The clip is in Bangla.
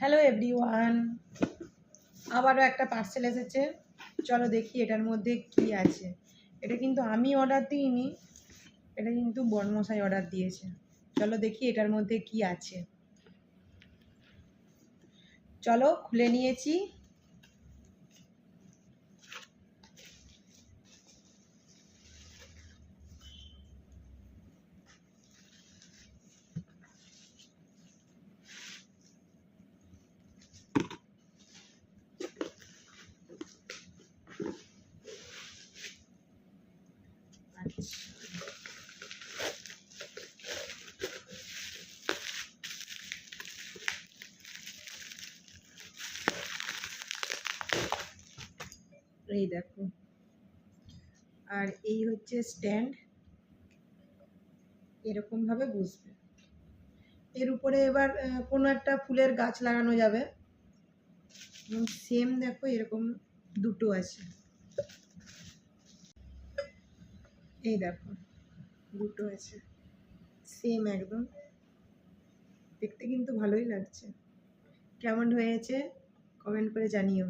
হ্যালো এভরিওয়ান, আবারও একটা পার্সেল এসেছে। চলো দেখি এটার মধ্যে কি আছে। এটা কিন্তু আমি অর্ডার দিইনি, এটা কিন্তু বড়মশাই অর্ডার দিয়েছে। চলো দেখি এটার মধ্যে কি আছে। চলো খুলে নিয়েছি। এই দেখো, আর এই হচ্ছে স্ট্যান্ড, এরকম ভাবে বসবে। এর উপরে এবার কোনো একটা ফুলের গাছ লাগানো যাবে। সেম দেখো এরকম দুটো আছে, এই দেখো দুটো আছে সেম একদম। দেখতে কিন্তু ভালোই লাগছে। কেমন হয়েছে কমেন্ট করে জানিও।